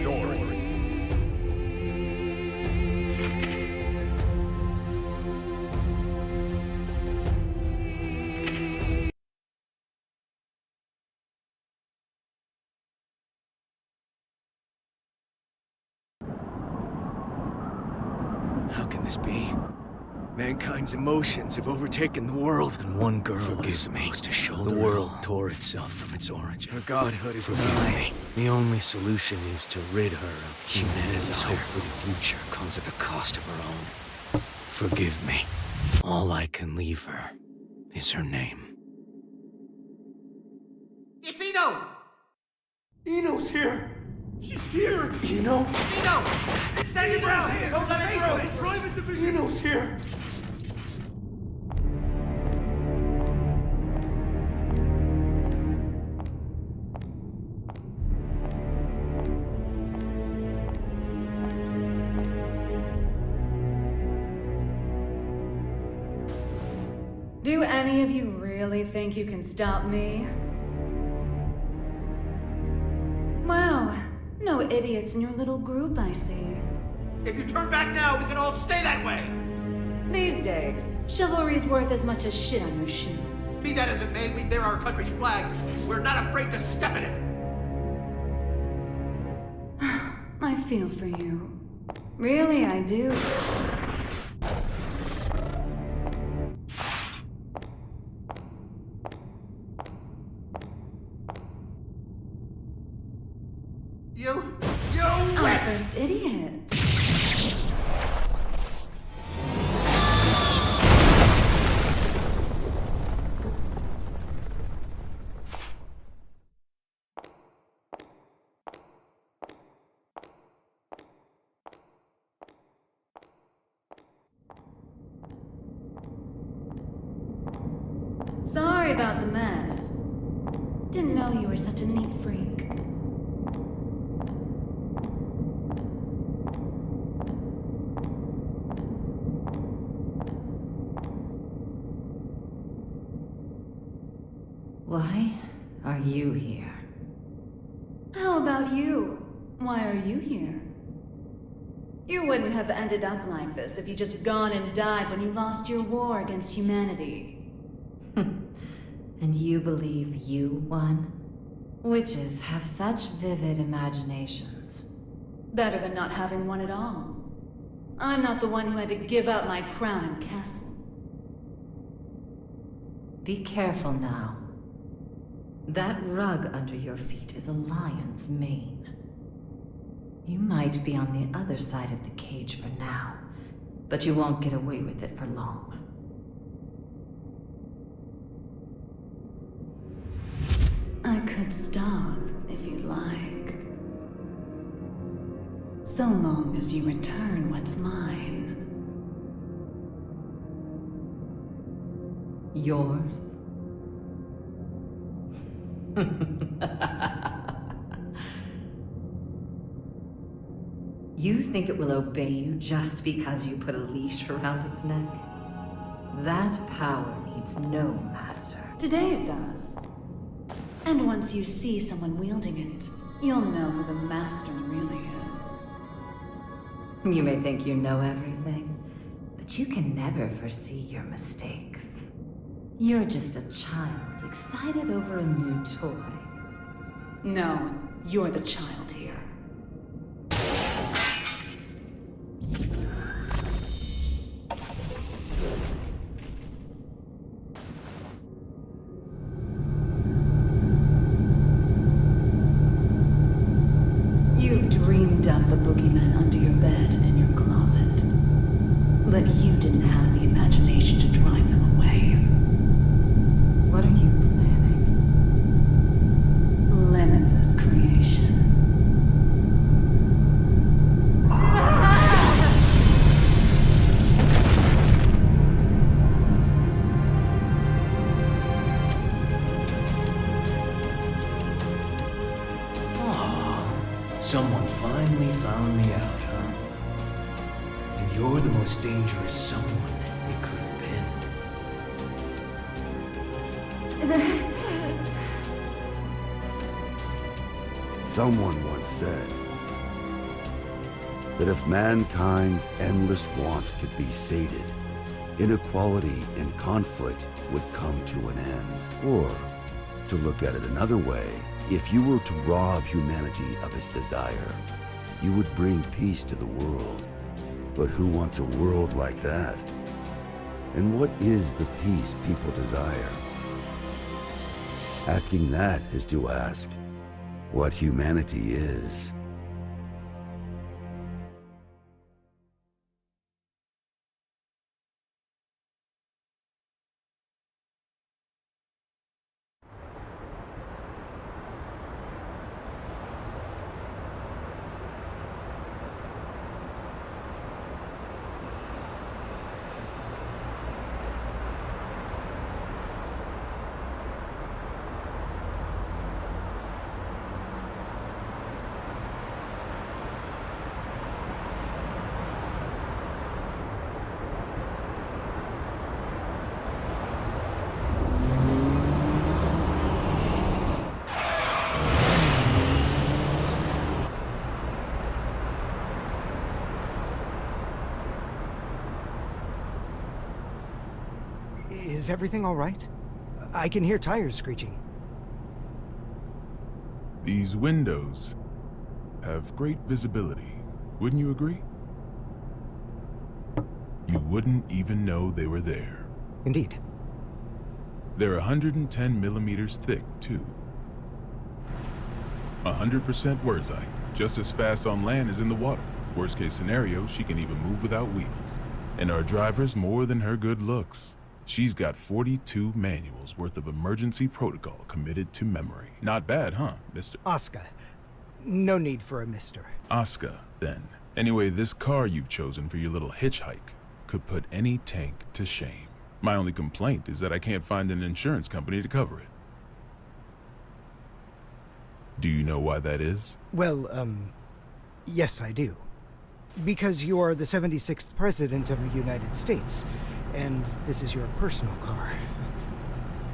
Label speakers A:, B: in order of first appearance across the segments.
A: story.
B: How can this be? Mankind's emotions have overtaken the world, and one girl is supposed to shoulder the world tore itself from its origin. Her godhood is dying. The only solution is to rid her of humanity's hope for the future comes at the cost of her own. Forgive me. All I can leave her is her name.
C: It's Eno!
B: Eno's here! She's here! Eno?
C: It's Eno! It's Stanley Brown! Don't let her through!
B: Private division! Eno's here!
D: Do any of you really think you can stop me? Wow, no idiots in your little group, I see.
C: If you turn back now, we can all stay that way!
D: These days, chivalry's worth as much as shit on your shoe.
C: Be that as it may, we bear our country's flag. We're not afraid to step in it!
D: I feel for you. Really, I do.
C: You
D: Our
C: wet!
D: first idiot. Sorry about the mess. Didn't know you were such a neat freak.
E: Why are you here?
D: How about you? Why are you here? You wouldn't have ended up like this if you just gone and died when you lost your war against humanity.
E: And you believe you won? Witches have such vivid imaginations.
D: Better than not having one at all. I'm not the one who had to give up my crown and castle.
E: Be careful now. That rug under your feet is a lion's mane. You might be on the other side of the cage for now, but you won't get away with it for long.
D: I could stop if you'd like. So long as you return what's mine.
E: Yours? You think it will obey you just because you put a leash around its neck? That power needs no master.
D: Today it does. And once you see someone wielding it, you'll know who the master really is.
E: You may think you know everything, but you can never foresee your mistakes. You're just a child excited over a new toy.
D: No, you're the child here. You've dreamed up the boogeyman under your bed and in your closet. But you didn't have the imagination to drive them away.
E: What are you planning?
D: Limitless creation.
B: Someone finally found me out, huh? And you're the most dangerous someone they could have been.
A: Someone once said, that if mankind's endless want could be sated, inequality and conflict would come to an end. Or, to look at it another way, if you were to rob humanity of its desire, you would bring peace to the world. But who wants a world like that? And what is the peace people desire? Asking that is to ask what humanity is.
F: Is everything all right? I can hear tires screeching.
G: These windows have great visibility, wouldn't you agree? You wouldn't even know they were there.
F: Indeed.
G: They're 110 millimeters thick, too. 100% Wurdzite, just as fast on land as in the water. Worst case scenario, she can even move without wheels. And our driver's more than her good looks. She's got 42 manuals worth of emergency protocol committed to memory. Not bad, huh, Mr.
F: Asuka. No need for a mister.
G: Asuka, then. Anyway, this car you've chosen for your little hitchhike could put any tank to shame. My only complaint is that I can't find an insurance company to cover it. Do you know why that is?
F: Well, yes I do. Because you are the 76th President of the United States, and this is your personal car.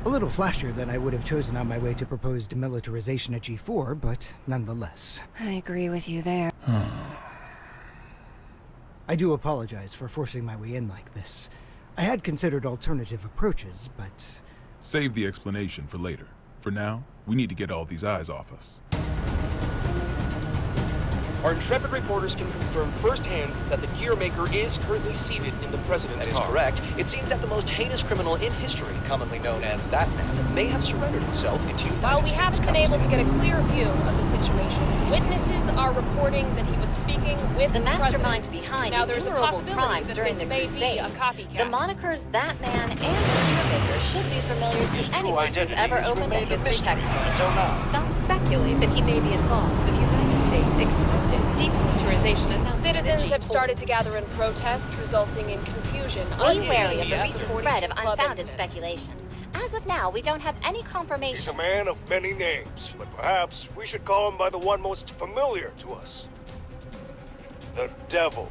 F: A little flashier than I would have chosen on my way to proposed demilitarization at G4, but nonetheless.
H: I agree with you there.
F: I do apologize for forcing my way in like this. I had considered alternative approaches, but...
G: Save the explanation for later. For now, we need to get all these eyes off us.
I: Our intrepid reporters can confirm firsthand that the gear maker is currently seated in the president's car.
J: That is correct. It seems that the most heinous criminal in history, commonly known as that man, may have surrendered himself into United
K: While we
J: States
K: haven't been able to get a clear view of the situation, witnesses are reporting that he was speaking with
H: The mastermind
K: president.
H: behind
K: Now there's a
H: innumerable
K: possibility
H: crimes
K: that
H: during
K: this
H: the
K: may
H: Crusade.
K: be a copycat.
H: The monikers That Man and the Gear Maker should be familiar
I: His
H: to
I: true
H: anyone who's
I: identity
H: ever
I: has
H: opened a
I: remained a
H: history
I: mystery
H: textbook.
I: until now.
H: Some speculate that he may be involved with the United States exploded demilitarization announcement.
K: Citizens have started to gather in protest, resulting in confusion.
H: Be wary of the
I: Yeah.
H: recent spread of unfounded speculation. As of now, we don't have any confirmation.
L: He's a man of many names, but perhaps we should call him by the one most familiar to us. The Devil.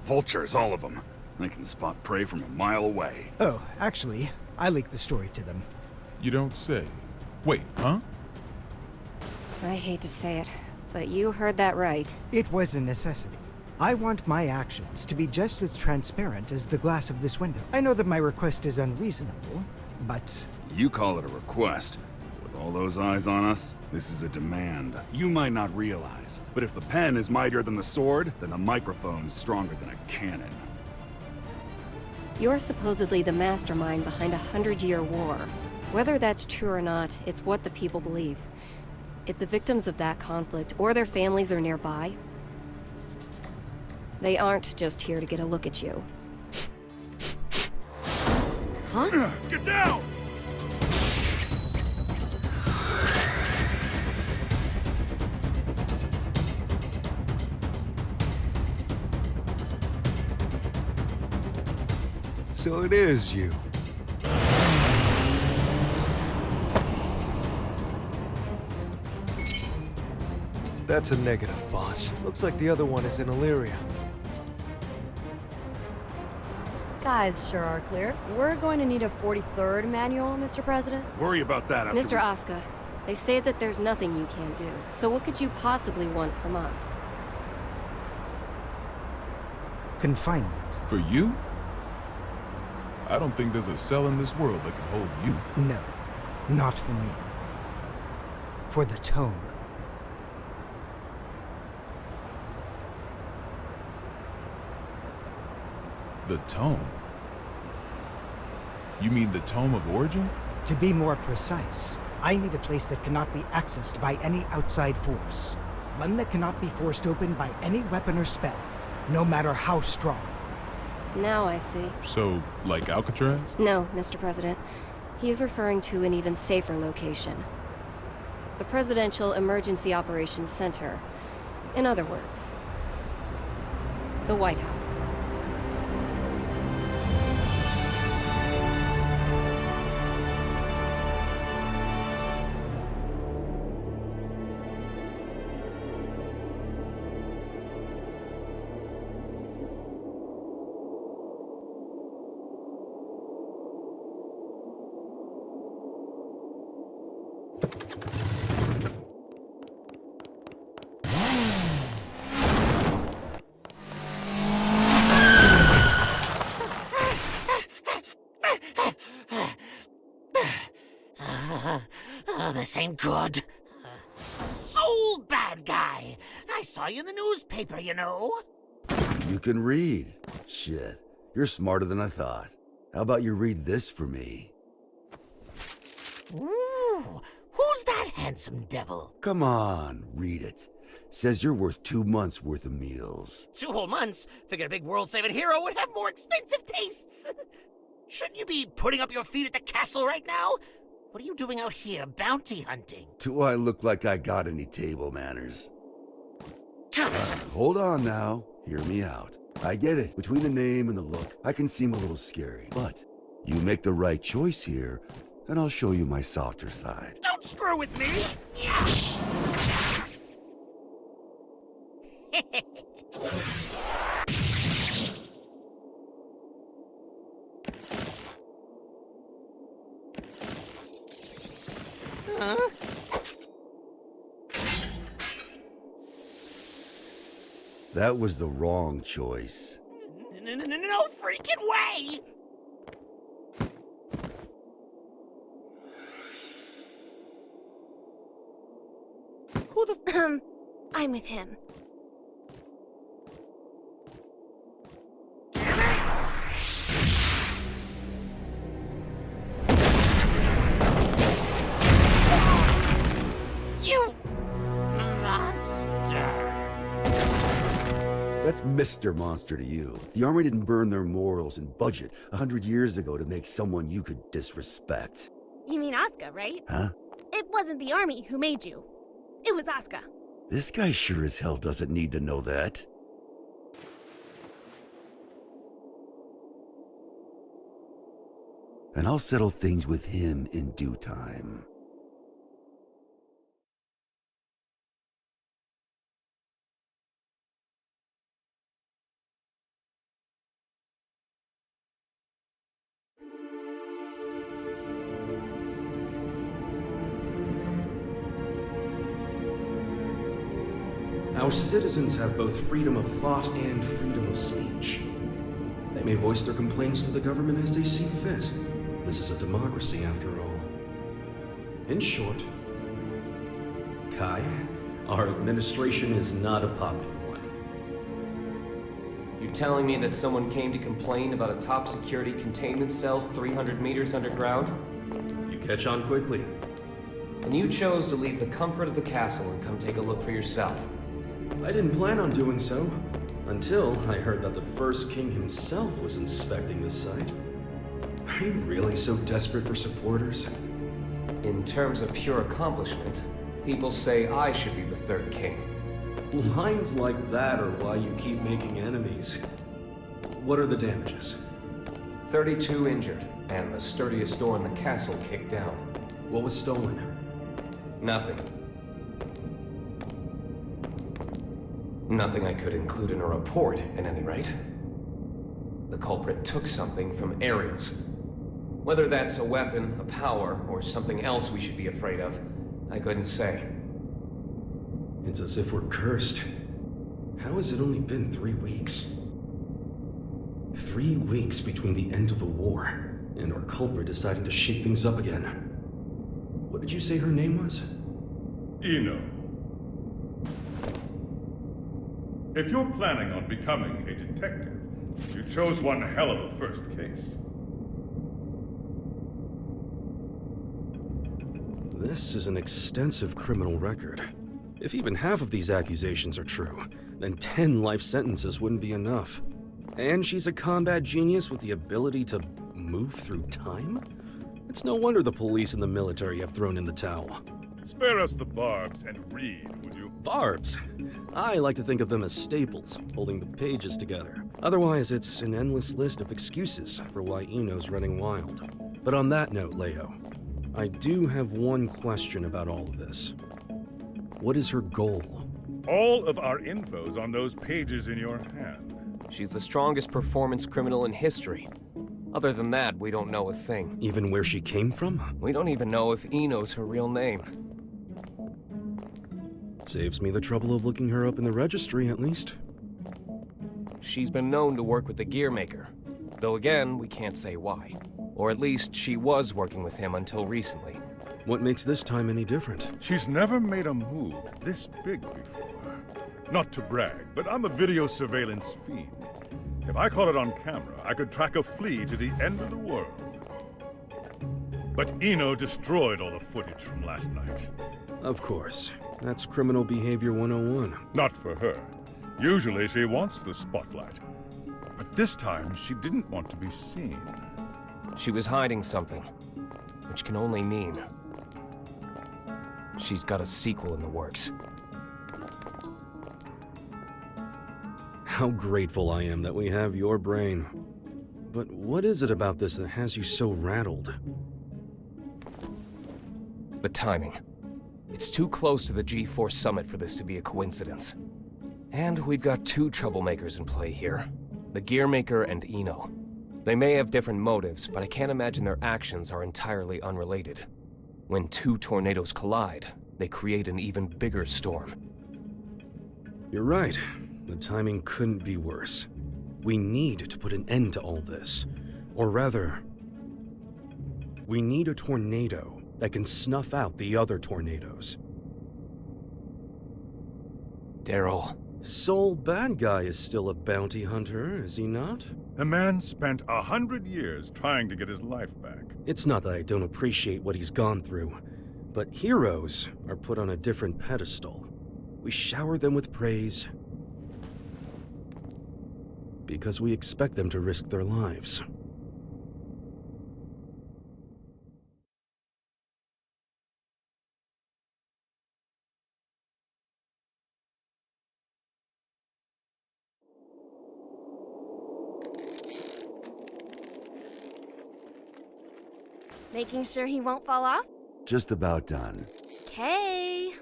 M: Vultures, all of them. They can spot prey from a mile away.
F: Oh, actually, I leaked the story to them.
G: You don't say. Wait, huh?
H: I hate to say it, but you heard that right.
F: It was a necessity. I want my actions to be just as transparent as the glass of this window. I know that my request is unreasonable, but...
M: You call it a request. With all those eyes on us, this is a demand. You might not realize, but if the pen is mightier than the sword, then the microphone's stronger than a cannon.
H: You're supposedly the mastermind behind a 100-year war. Whether that's true or not, it's what the people believe. If the victims of that conflict or their families are nearby, they aren't just here to get a look at you. Huh?
M: Get down!
B: So it is you. That's a negative, boss. Looks like the other one is in Illyria.
N: Skies sure are clear. We're going to need a 43rd manual, Mr. President.
M: Worry about that after
H: Mr. Asuka, They say that there's nothing you can't do. So what could you possibly want from us?
F: Confinement.
G: For you? I don't think there's a cell in this world that can hold you.
F: No, not for me. For the tome.
G: The tome? You mean the Tome of Origin?
F: To be more precise, I need a place that cannot be accessed by any outside force. One that cannot be forced open by any weapon or spell, no matter how strong.
H: Now I see.
G: So, like Alcatraz?
H: No, Mr. President. He's referring to an even safer location. The Presidential Emergency Operations Center. In other words, the White House.
O: This ain't good. Soul bad guy. I saw you in the newspaper, you know.
A: You can read. Shit, you're smarter than I thought. How about you read this for me?
O: Ooh, who's that handsome devil?
A: Come on, read it. Says you're worth 2 months' worth of meals.
O: 2 whole months? Figured a big world-saving hero would have more expensive tastes. Shouldn't you be putting up your feet at the castle right now? What are you doing out here, bounty hunting?
A: Do I look like I got any table manners? Hold on now. Hear me out. I get it. Between the name and the look, I can seem a little scary. But you make the right choice here, and I'll show you my softer side.
O: Don't screw with me! Huh?
A: That was the wrong choice.
O: No freaking way!
K: Who the I'm with him.
O: You monster!
A: That's Mr. Monster to you. The Army didn't burn their morals and budget 100 years ago to make someone you could disrespect.
K: You mean Asuka, right?
A: Huh?
K: It wasn't the army who made you. It was Asuka.
A: This guy sure as hell doesn't need to know that. And I'll settle things with him in due time.
B: Our citizens have both freedom of thought and freedom of speech. They may voice their complaints to the government as they see fit. This is a democracy, after all. In short, Kai, our administration is not a popular one.
I: You telling me that someone came to complain about a top security containment cell 300 meters underground?
B: You catch on quickly.
I: And you chose to leave the comfort of the castle and come take a look for yourself.
B: I didn't plan on doing so, until I heard that the first king himself was inspecting the site. Are you really so desperate for supporters?
I: In terms of pure accomplishment, people say I should be the third king.
B: Lines like that are why you keep making enemies. What are the damages?
I: 32 injured, and the sturdiest door in the castle kicked down.
B: What was stolen?
I: Nothing. Nothing I could include in a report, at any rate. The culprit took something from Ares. Whether that's a weapon, a power, or something else we should be afraid of,
B: I couldn't say. It's as if we're cursed. How has it only been 3 weeks? 3 weeks between the end of the war and our culprit deciding to shake things up again. What did you say her name was?
P: Eno. If you're planning on becoming a detective, you chose one hell of a first case.
B: This is an extensive criminal record. If even half of these accusations are true, then 10 life sentences wouldn't be enough. And she's a combat genius with the ability to move through time? It's no wonder the police and the military have thrown in the towel.
P: Spare us the barbs and read, would you?
B: Barbs? I like to think of them as staples, holding the pages together. Otherwise, it's an endless list of excuses for why Eno's running wild. But on that note, Leo, I do have one question about all of this. What is her goal?
P: All of our info's on those pages in your hand.
I: She's the strongest performance criminal in history. Other than that, we don't know a thing.
B: Even where she came from?
I: We don't even know if Eno's her real name.
B: Saves me the trouble of looking her up in the registry, at least.
I: She's been known to work with the Gearmaker. Though again, we can't say why. Or at least she was working with him until recently.
B: What makes this time any different?
P: She's never made a move this big before. Not to brag, but I'm a video surveillance fiend. If I caught it on camera, I could track a flea to the end of the world. But Eno destroyed all the footage from last night.
B: Of course. That's criminal behavior 101.
P: Not for her. Usually she wants the spotlight. But this time, she didn't want to be seen.
I: She was hiding something, which can only mean she's got a sequel in the works.
B: How grateful I am that we have your brain. But what is it about this that has you so rattled?
I: The timing. It's too close to the G4 summit for this to be a coincidence. And we've got 2 troublemakers in play here. The Gearmaker and Eno. They may have different motives, but I can't imagine their actions are entirely unrelated. When 2 tornadoes collide, they create an even bigger storm.
B: You're right. The timing couldn't be worse. We need to put an end to all this. Or rather, we need a tornado that can snuff out the other tornadoes.
I: Daryl.
B: Sole bad guy is still a bounty hunter, is he not?
P: The man spent 100 years trying to get his life back.
B: It's not that I don't appreciate what he's gone through, but heroes are put on a different pedestal. We shower them with praise because we expect them to risk their lives.
K: Making sure he won't fall off?
A: Just about done.
K: Okay.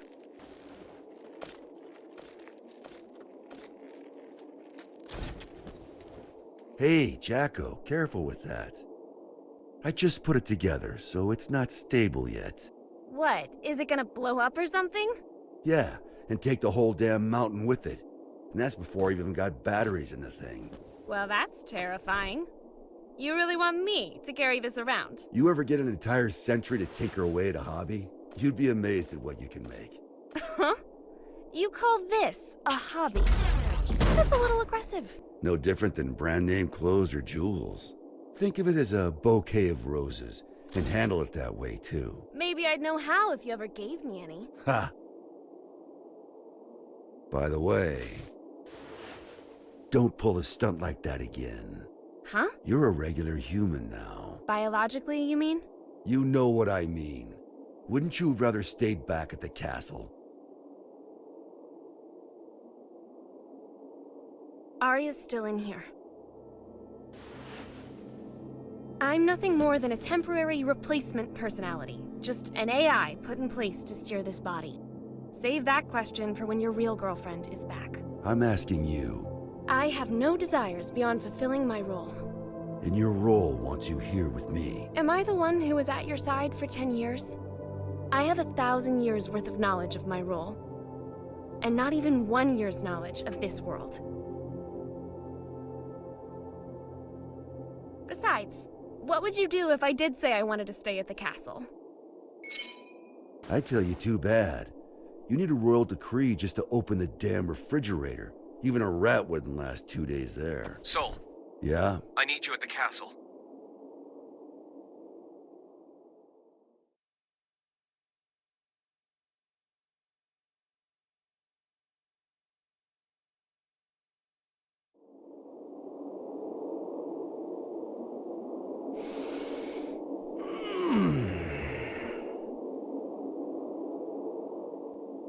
A: Hey, Jacko, careful with that. I just put it together, so it's not stable yet.
K: What? Is it gonna blow up or something?
A: Yeah, and take the whole damn mountain with it. And that's before I even got batteries in the thing.
K: Well, that's terrifying. You really want me to carry this around?
A: You ever get an entire century to tinker away at a hobby? You'd be amazed at what you can make.
K: Huh? You call this a hobby? That's a little aggressive.
A: No different than brand name clothes or jewels. Think of it as a bouquet of roses, and handle it that way too.
K: Maybe I'd know how if you ever gave me any.
A: Ha! By the way, don't pull a stunt like that again.
K: Huh?
A: You're a regular human now.
K: Biologically, you mean?
A: You know what I mean. Wouldn't you have rather stayed back at the castle?
K: Arya's still in here. I'm nothing more than a temporary replacement personality. Just an AI put in place to steer this body. Save that question for when your real girlfriend is back.
A: I'm asking you.
K: I have no desires beyond fulfilling my role.
A: And your role wants you here with me.
K: Am I the one who was at your side for 10 years? I have 1,000 years worth of knowledge of my role, and not even 1 year's knowledge of this world. Besides, what would you do if I did say I wanted to stay at the castle?
A: I tell you, too bad. You need a royal decree just to open the damn refrigerator. Even a rat wouldn't last 2 days there.
I: Sol,
A: Yeah?
I: I need you at the castle.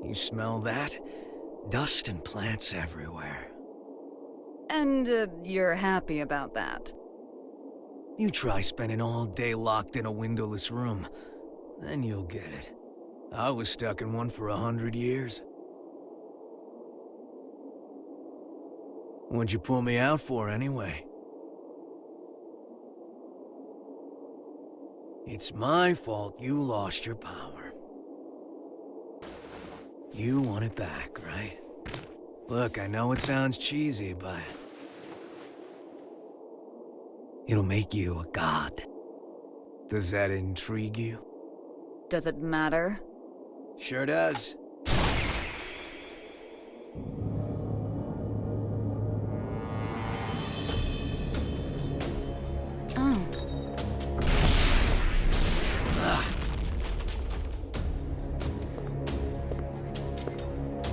B: You smell that? Dust and plants everywhere.
D: And, you're happy about that?
B: You try spending all day locked in a windowless room, then you'll get it. I was stuck in one for 100 years. What'd you pull me out for, anyway? It's my fault you lost your power. You want it back, right? Look, I know it sounds cheesy, but it'll make you a god. Does that intrigue you?
D: Does it matter?
B: Sure does.
D: Oh.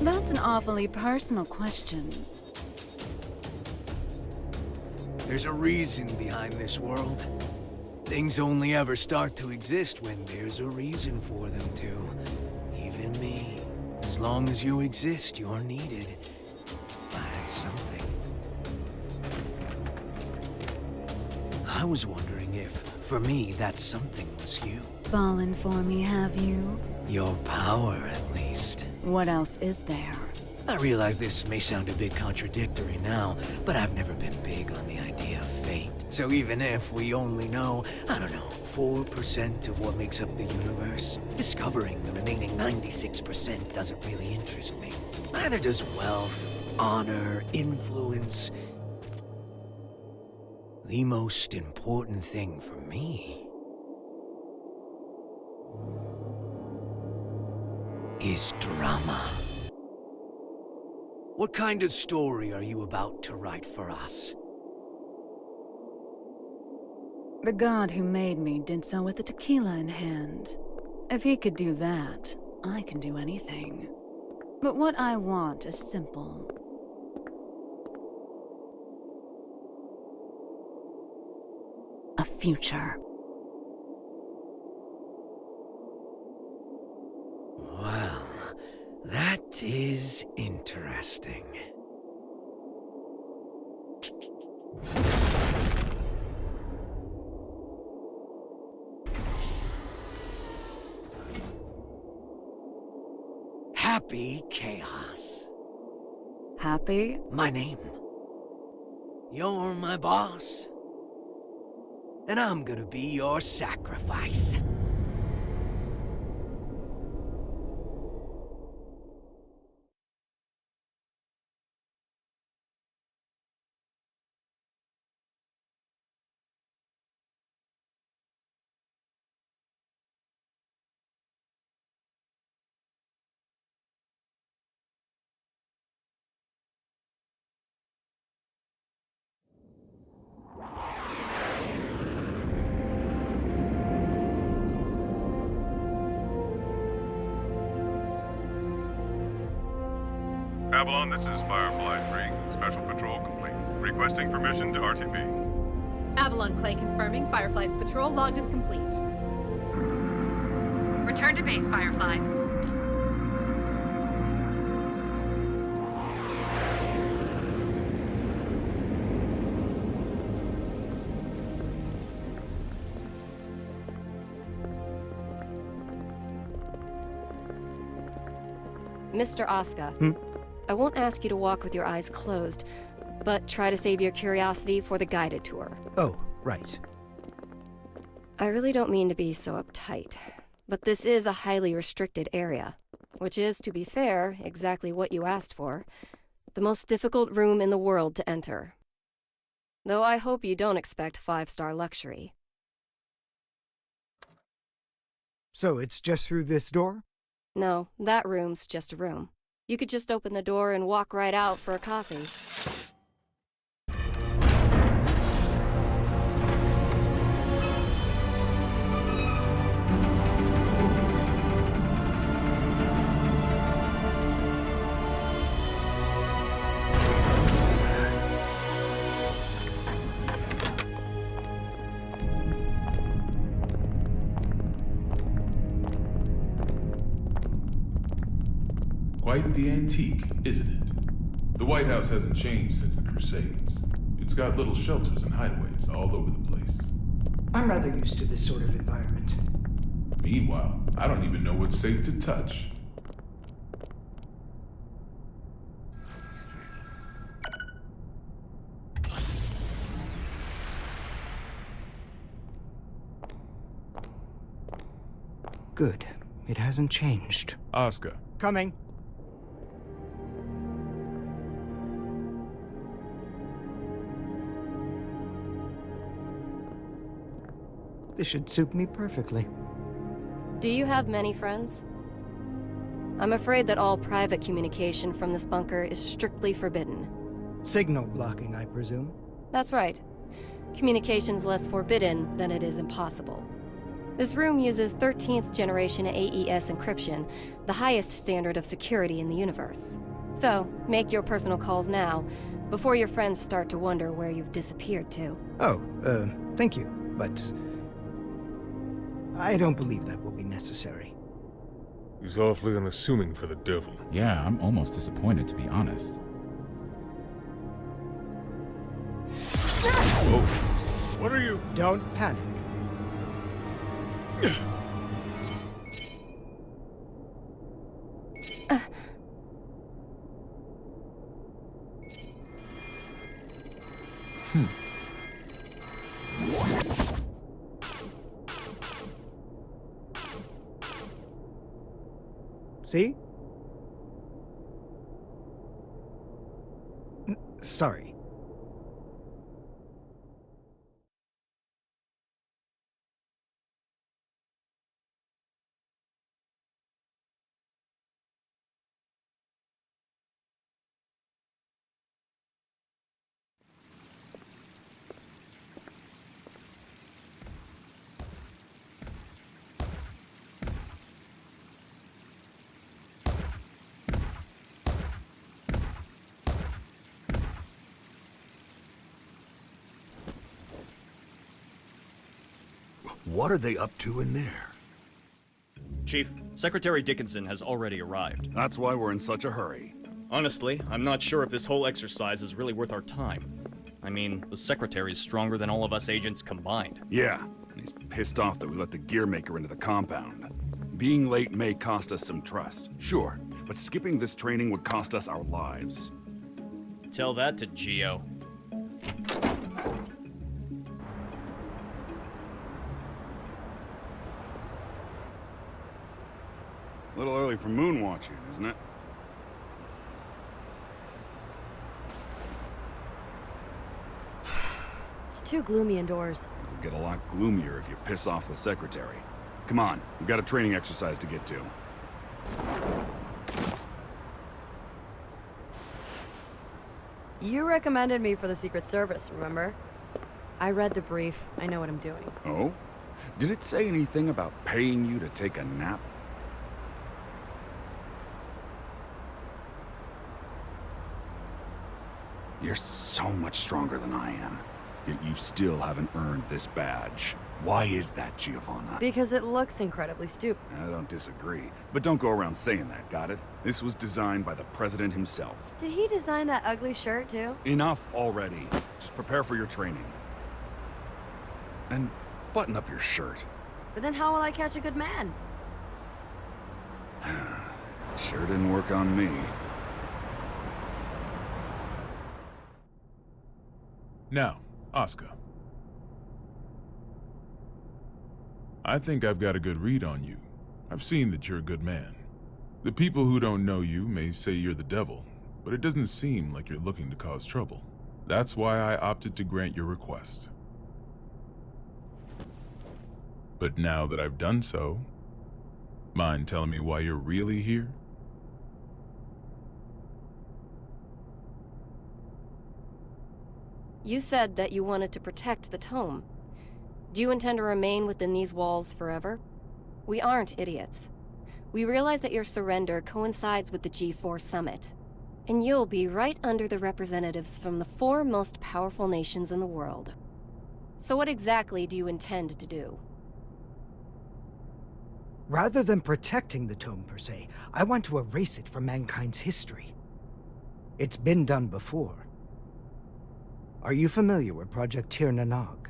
D: That's an awfully personal question.
B: There's a reason behind this world. Things only ever start to exist when there's a reason for them to. Even me. As long as you exist, you're needed by something. I was wondering if, for me, that something was you.
D: Fallen for me, have you?
B: Your power, at least.
D: What else is there?
B: I realize this may sound a bit contradictory now, but I've never been big on the idea of fate. So even if we only know, I don't know, 4% of what makes up the universe, discovering the remaining 96% doesn't really interest me. Neither does wealth, honor, influence. The most important thing for me is drama. What kind of story are you about to write for us?
D: The god who made me did so with a tequila in hand. If he could do that, I can do anything. But what I want is simple. A future.
B: Well, that is interesting. Happy Chaos.
D: Happy?
B: My name. You're my boss. And I'm gonna be your sacrifice.
P: Avalon, this is Firefly 3. Special patrol complete. Requesting permission to RTB.
Q: Avalon Clay confirming Firefly's patrol logged is complete. Return to base, Firefly.
H: Mr. Asuka, I won't ask you to walk with your eyes closed, but try to save your curiosity for the guided tour.
F: Oh, right.
H: I really don't mean to be so uptight, But this is a highly restricted area, which is, to be fair, exactly what you asked for. The most difficult room in the world to enter. Though I hope you don't expect 5-star luxury.
F: So it's just through this door?
H: No, that room's just a room. You could just open the door and walk right out for a coffee.
G: Quite the antique, isn't it? The White House hasn't changed since the Crusades. It's got little shelters and hideaways all over the place.
F: I'm rather used to this sort of environment.
G: Meanwhile, I don't even know what's safe to touch.
F: Good. It hasn't changed.
G: Oscar.
F: Coming. This should suit me perfectly.
H: Do you have many friends? I'm afraid that all private communication from this bunker is strictly forbidden.
F: Signal blocking, I presume?
H: That's right. Communication's less forbidden than it is impossible. This room uses 13th generation AES encryption, the highest standard of security in the universe. So, make your personal calls now, before your friends start to wonder where you've disappeared to.
F: Oh, thank you, but I don't believe that will be necessary.
R: He's awfully unassuming for the devil.
S: Yeah, I'm almost disappointed, to be honest.
R: Whoa. What are you?
F: Don't panic. See? Sorry.
P: What are they up to in there?
T: Chief, Secretary Dickinson has already arrived.
M: That's why we're in such a hurry.
T: Honestly, I'm not sure if this whole exercise is really worth our time. I mean, the Secretary's stronger than all of us agents combined.
M: Yeah, and he's pissed off that we let the Gearmaker into the compound. Being late may cost us some trust, sure, but skipping this training would cost us our lives.
T: Tell that to Geo.
M: A little early for moon watching, isn't it?
N: It's too gloomy indoors.
M: It'll get a lot gloomier if you piss off the Secretary. Come on, we've got a training exercise to get to.
N: You recommended me for the Secret Service, remember? I read the brief. I know what I'm doing.
M: Oh? Did it say anything about paying you to take a nap? You're so much stronger than I am, yet you still haven't earned this badge. Why is that, Giovanna?
N: Because it looks incredibly stupid.
M: I don't disagree, but don't go around saying that, got it? This was designed by the President himself.
N: Did he design that ugly shirt, too?
M: Enough already. Just prepare for your training. And button up your shirt.
N: But then how will I catch a good man?
M: Sure didn't work on me.
G: Now, Oscar. I think I've got a good read on you. I've seen that you're a good man. The people who don't know you may say you're the devil, but it doesn't seem like you're looking to cause trouble. That's why I opted to grant your request. But now that I've done so, mind telling me why you're really here?
H: You said that you wanted to protect the tome. Do you intend to remain within these walls forever? We aren't idiots. We realize that your surrender coincides with the G4 summit, and you'll be right under the representatives from the 4 most powerful nations in the world. So what exactly do you intend to do?
F: Rather than protecting the tome per se, I want to erase it from mankind's history. It's been done before. Are you familiar with Project Tir na Nog?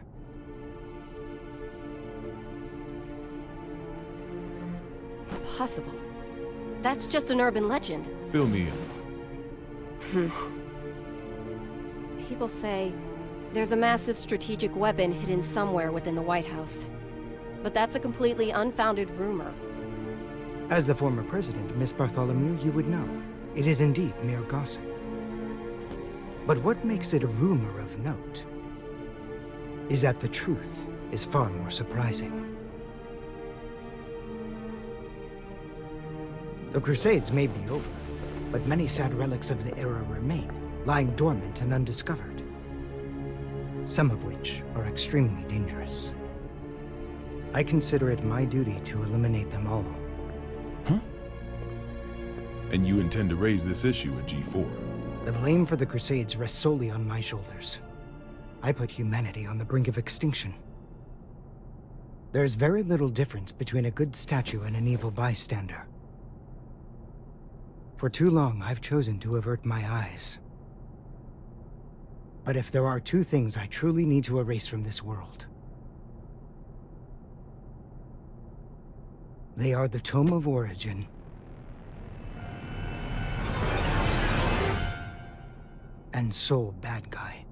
H: Impossible. That's just an urban legend.
G: Fill me in.
H: People say there's a massive strategic weapon hidden somewhere within the White House. But that's a completely unfounded rumor.
F: As the former president, Miss Bartholomew, you would know. It is indeed mere gossip. But what makes it a rumor of note is that the truth is far more surprising. The Crusades may be over, but many sad relics of the era remain, lying dormant and undiscovered. Some of which are extremely dangerous. I consider it my duty to eliminate them all.
G: Huh? And you intend to raise this issue at G4?
F: The blame for the Crusades rests solely on my shoulders. I put humanity on the brink of extinction. There's very little difference between a good statue and an evil bystander. For too long, I've chosen to avert my eyes. But if there are 2 things I truly need to erase from this world, they are the Tome of Origin and Soul Bad Guy.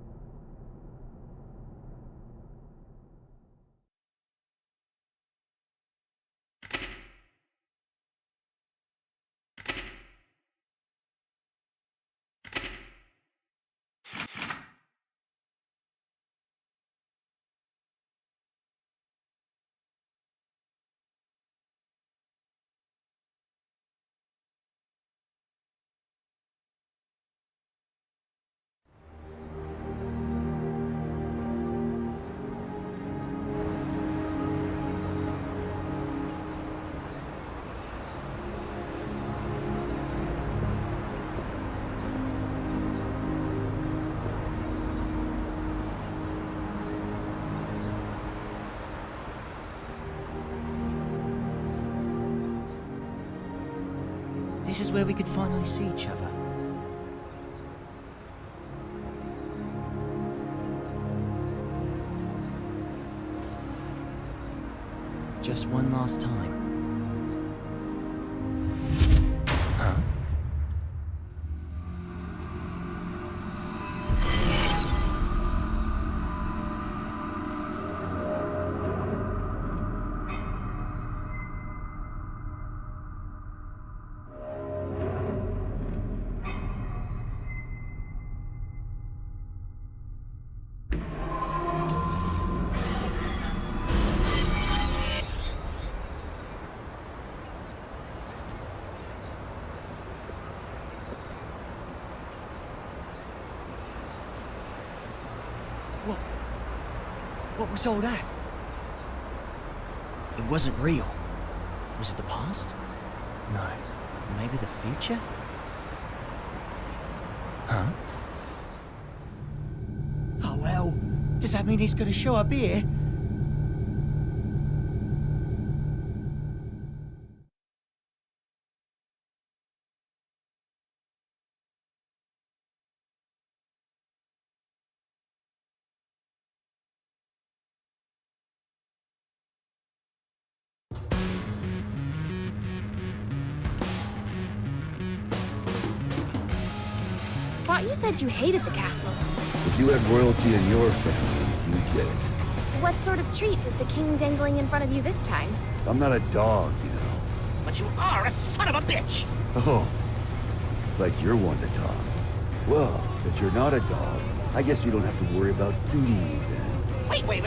U: This is where we could finally see each other. Just one last time. Huh? What was all that? It wasn't real. Was it the past? No. Maybe the future? Huh? Oh well, does that mean he's gonna show up here?
K: Thought you said you hated the castle.
A: If you had royalty in your family, you'd get it.
K: What sort of treat is the king dangling in front of you this time?
A: I'm not a dog, you know.
O: but you are a son of a bitch!
A: Oh, like you're one to talk. Well, if you're not a dog, I guess we don't have to worry about food then.
O: Wait, let's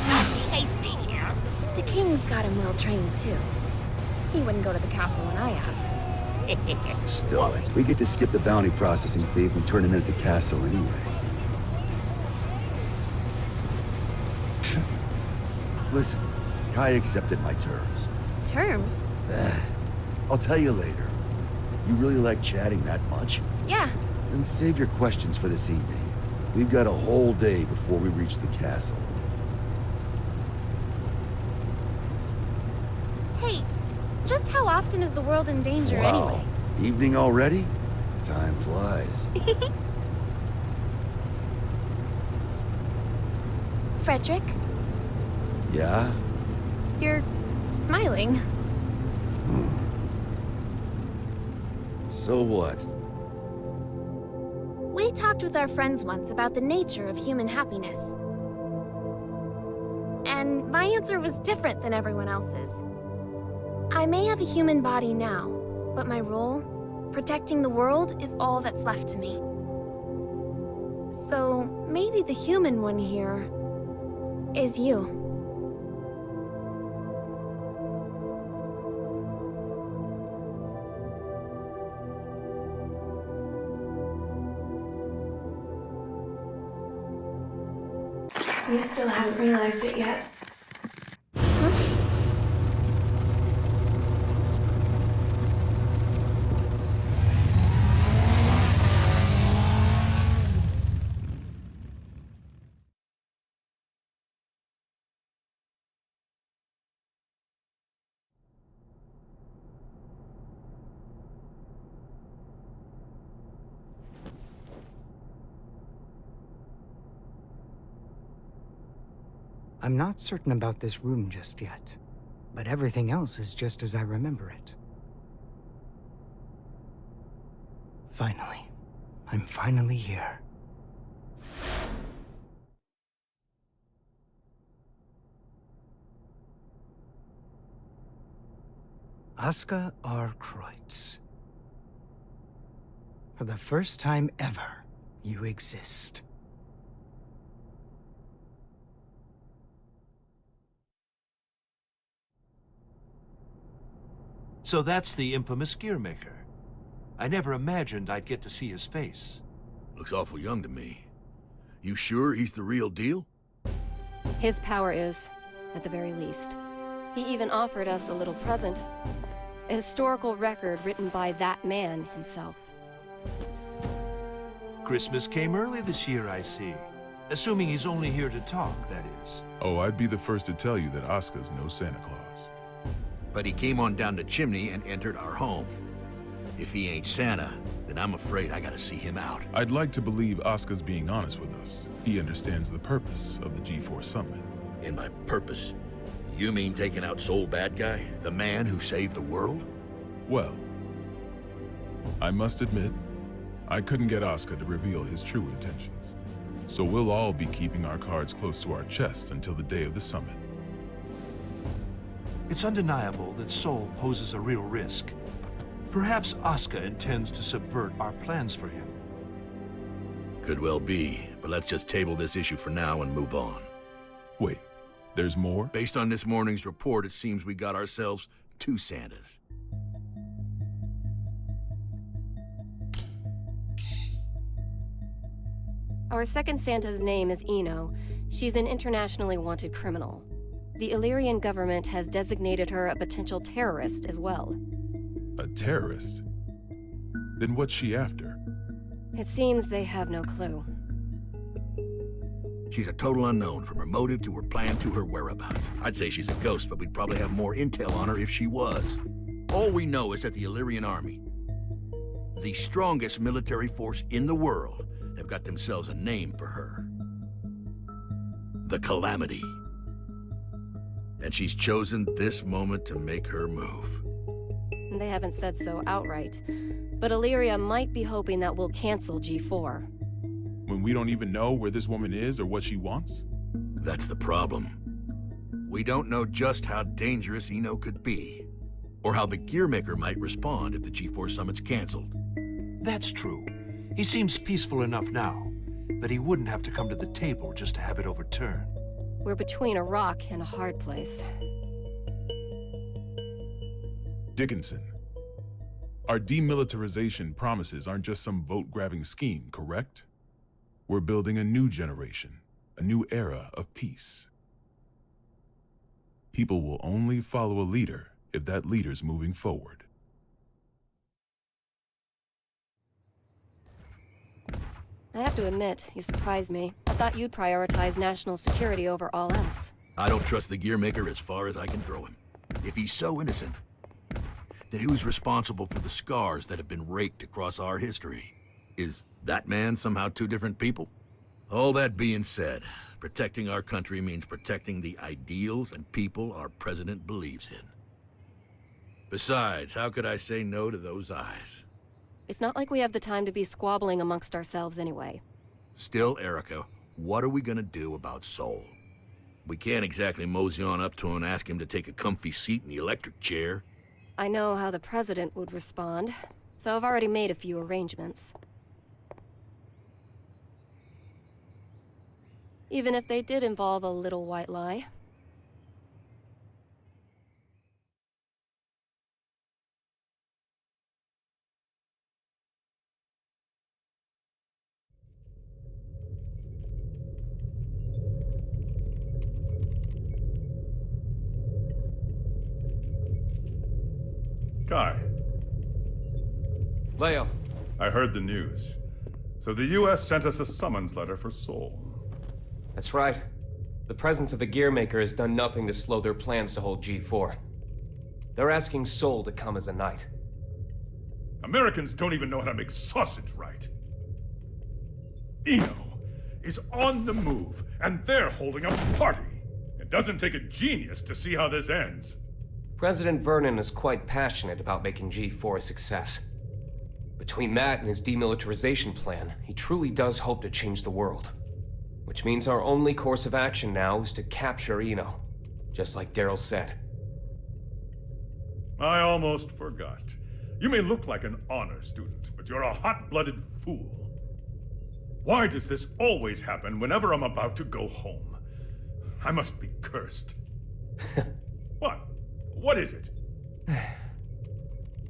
O: not be hasty here.
K: The king's got him well trained, too. He wouldn't go to the castle when I asked.
A: Still, we get to skip the bounty processing fee if we turn him in at the castle anyway. Listen, Kai accepted my terms.
K: Terms?
A: I'll tell you later. You really like chatting that much?
K: Yeah.
A: Then save your questions for this evening. We've got a whole day before we reach the castle.
K: Hey, just how often is the world in danger anyway?
A: Evening already? Time flies.
K: Frederick?
A: Yeah?
K: You're smiling.
A: So what?
K: We talked with our friends once about the nature of human happiness. And my answer was different than everyone else's. I may have a human body now, but my role, protecting the world, is all that's left to me. So maybe the human one here is you.
C: You still haven't realized it yet?
F: I'm not certain about this room just yet, but everything else is just as I remember it. Finally. I'm finally here. Aska R. Kreutz. For the first time ever, you exist.
V: So that's the infamous Gearmaker. I never imagined I'd get to see his face.
W: Looks awful young to me. You sure he's the real deal?
H: His power is, at the very least. He even offered us a little present. A historical record written by that man himself.
V: Christmas came early this year, I see. Assuming he's only here to talk, that is.
G: Oh, I'd be the first to tell you that Aska's no Santa Claus.
W: But he came on down the chimney and entered our home. If he ain't Santa, then I'm afraid I gotta see him out.
G: I'd like to believe Aska's being honest with us. He understands the purpose of the G4 Summit.
W: And by purpose, you mean taking out Soul Bad Guy? The man who saved the world?
G: Well, I must admit, I couldn't get Aska to reveal his true intentions. So we'll all be keeping our cards close to our chest until the day of the summit.
V: It's undeniable that Soul poses a real risk. Perhaps Aska intends to subvert our plans for him.
W: Could well be, but let's just table this issue for now and move on.
G: Wait, there's more?
W: Based on this morning's report, it seems we got ourselves 2 Santas.
H: Our second Santa's name is Eno. She's an internationally wanted criminal. The Illyrian government has designated her a potential terrorist as well.
G: A terrorist? Then what's she after?
H: It seems they have no clue.
W: She's a total unknown, from her motive to her plan to her whereabouts. I'd say she's a ghost, but we'd probably have more intel on her if she was. All we know is that the Illyrian army, the strongest military force in the world, have got themselves a name for her. The Calamity. And she's chosen this moment to make her move.
H: They haven't said so outright, but Illyria might be hoping that we'll cancel G4.
G: When we don't even know where this woman is or what she wants?
W: That's the problem. We don't know just how dangerous Eno could be, or how the Gearmaker might respond if the G4 Summit's canceled.
V: That's true. He seems peaceful enough now, but he wouldn't have to come to the table just to have it overturned.
H: We're between a rock and a hard place.
G: Dickinson, our demilitarization promises aren't just some vote-grabbing scheme, correct? We're building a new generation, a new era of peace. People will only follow a leader if that leader's moving forward.
H: I have to admit, you surprised me. I thought you'd prioritize national security over all else.
W: I don't trust the Gearmaker as far as I can throw him. If he's so innocent, then who's responsible for the scars that have been raked across our history? Is that man somehow two different people? All that being said, protecting our country means protecting the ideals and people our president believes in. Besides, how could I say no to those eyes?
H: It's not like we have the time to be squabbling amongst ourselves anyway.
W: Still, Erica, what are we gonna do about Sol? We can't exactly mosey on up to him and ask him to take a comfy seat in the electric chair.
H: I know how the president would respond, so I've already made a few arrangements. Even if they did involve a little white lie.
P: Kai.
I: Leo.
P: I heard the news. So the U.S. sent us a summons letter for Sol.
I: That's right. The presence of the Gearmaker has done nothing to slow their plans to hold G4. They're asking Sol to come as a knight.
P: Americans don't even know how to make sausage right. Eno is on the move, and they're holding a party. It doesn't take a genius to see how this ends.
I: President Vernon is quite passionate about making G4 a success. Between that and his demilitarization plan, he truly does hope to change the world. Which means our only course of action now is to capture Eno, just like Daryl said.
P: I almost forgot. You may look like an honor student, but you're a hot-blooded fool. Why does this always happen whenever I'm about to go home? I must be cursed. What? What is it?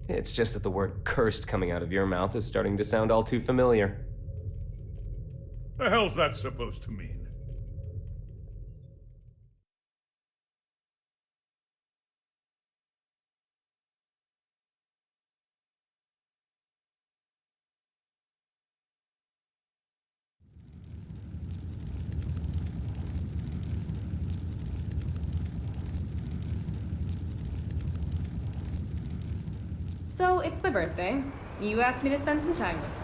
I: It's just that the word cursed coming out of your mouth is starting to sound all too familiar.
P: The hell's that supposed to mean?
Q: So, it's my birthday. You asked me to spend some time with you.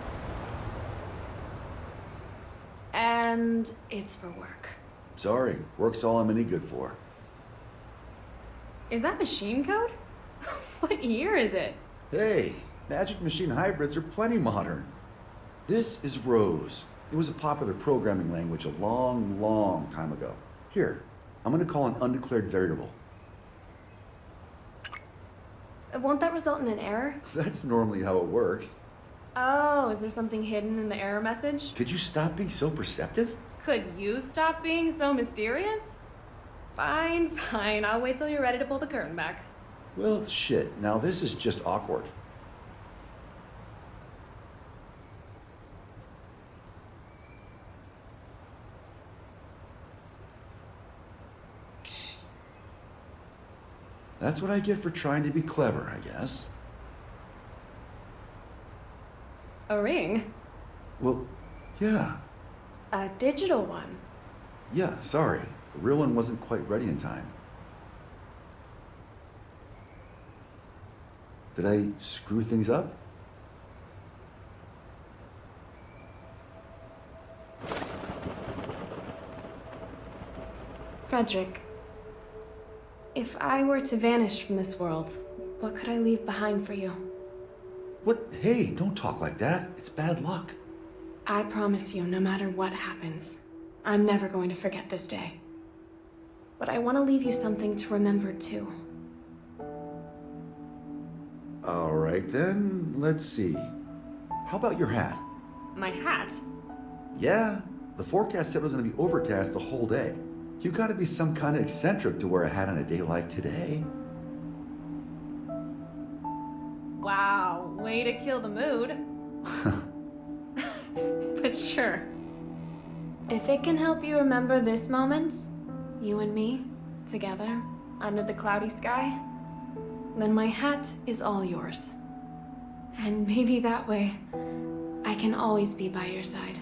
Q: And it's for work.
A: Sorry, work's all I'm any good for.
Q: Is that machine code? What year is it?
A: Hey, Magic Machine hybrids are plenty modern. This is Rose. It was a popular programming language a long, long time ago. Here, I'm gonna call an undeclared variable.
Q: Won't that result in an error?
A: That's normally how it works.
Q: Oh, is there something hidden in the error message?
A: Could you stop being so perceptive?
Q: Could you stop being so mysterious? Fine, fine. I'll wait till you're ready to pull the curtain back.
A: Well, shit. Now this is just awkward. That's what I get for trying to be clever, I guess.
Q: A ring?
A: Well, yeah.
Q: A digital one?
A: Yeah, sorry. The real one wasn't quite ready in time. Did I screw things up?
Q: Frederick, if I were to vanish from this world, what could I leave behind for you?
A: What? Hey, don't talk like that. It's bad luck.
Q: I promise you, no matter what happens, I'm never going to forget this day. But I want to leave you something to remember, too.
A: All right then, let's see. How about your hat?
Q: My hat?
A: Yeah, the forecast said it was going to be overcast the whole day. You gotta be some kind of eccentric to wear a hat on a day like today.
Q: Wow, way to kill the mood. But sure. If it can help you remember this moment, you and me, together, under the cloudy sky, then my hat is all yours. And maybe that way, I can always be by your side.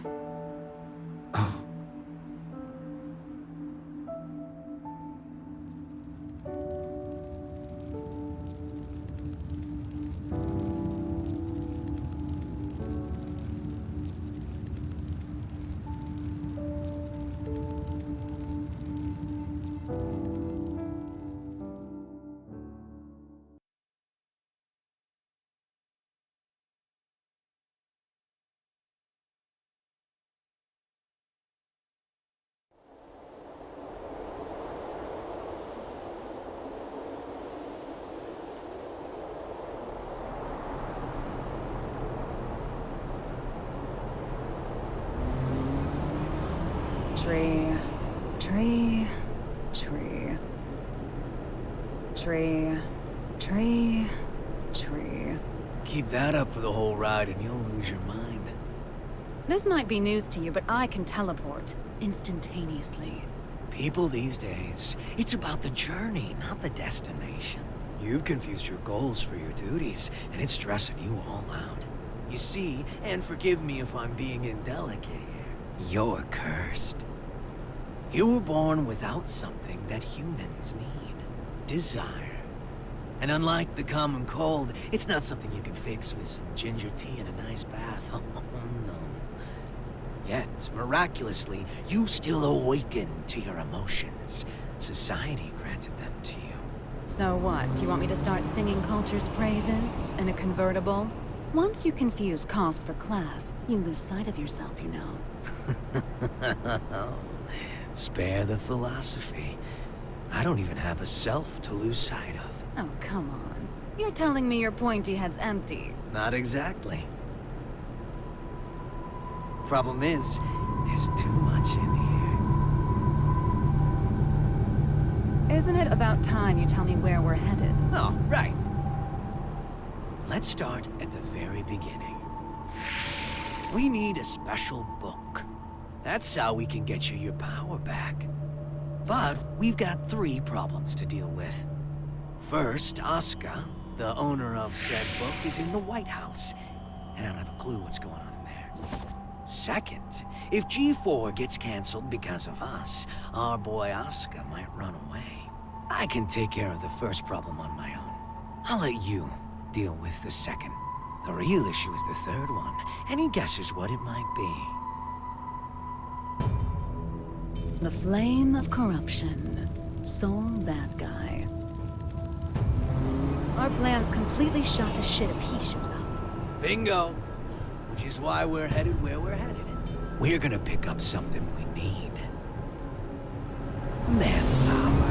D: Tree, tree, tree. Tree, tree, tree.
B: Keep that up for the whole ride and you'll lose your mind.
D: This might be news to you, but I can teleport instantaneously.
B: People these days, it's about the journey, not the destination. You've confused your goals for your duties, and it's stressing you all out. You see, and forgive me if I'm being indelicate here, you're cursed. You were born without something that humans need. Desire. And unlike the common cold, it's not something you can fix with some ginger tea and a nice bath. Oh, no. Yet, miraculously, you still awaken to your emotions. Society granted them to you.
D: So what? Do you want me to start singing culture's praises in a convertible? Once you confuse cost for class, you lose sight of yourself, you know.
B: Spare the philosophy. I don't even have a self to lose sight of.
D: Oh, come on. You're telling me your pointy head's empty.
B: Not exactly. Problem is, there's too much in here.
D: Isn't it about time you tell me where we're headed?
B: Oh, right. Let's start at the very beginning. We need a special book. That's how we can get you your power back. But we've got 3 problems to deal with. First, Asuka, the owner of said book, is in the White House, and I don't have a clue what's going on in there. Second, if G4 gets canceled because of us, our boy Asuka might run away. I can take care of the first problem on my own. I'll let you deal with the second. The real issue is the third one. Any guesses what it might be?
D: The flame of corruption. Sole bad guy. Our plan's completely shot to shit if he shows up.
B: Bingo! Which is why we're headed where we're headed. We're gonna pick up something we need. Manpower.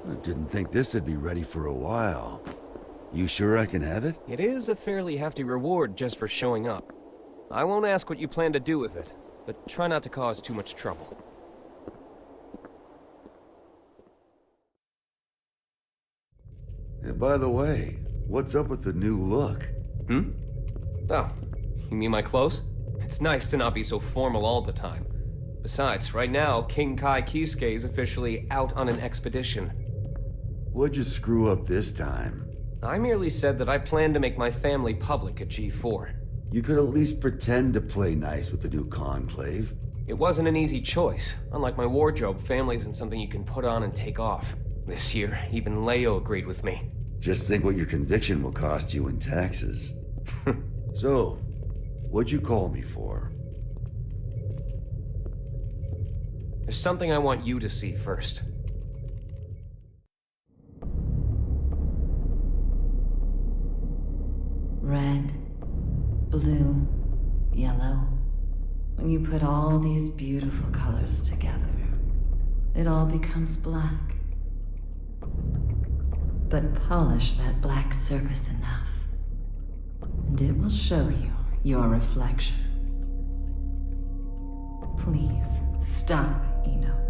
A: I didn't think this would be ready for a while. You sure I can have it?
I: It is a fairly hefty reward just for showing up. I won't ask what you plan to do with it, but try not to cause too much trouble.
A: And by the way, what's up with the new look?
I: Oh, you mean my clothes? It's nice to not be so formal all the time. Besides, right now, King Kai Kisuke is officially out on an expedition.
A: What'd you screw up this time?
I: I merely said that I plan to make my family public at G4.
A: You could at least pretend to play nice with the new Conclave.
I: It wasn't an easy choice. Unlike my wardrobe, family isn't something you can put on and take off. This year, even Leo agreed with me.
A: Just think what your conviction will cost you in taxes. So, what'd you call me for?
I: There's something I want you to see first.
D: Red, blue, yellow. When you put all these beautiful colors together, it all becomes black. But polish that black surface enough, and it will show you your reflection. Please, stop, Eno.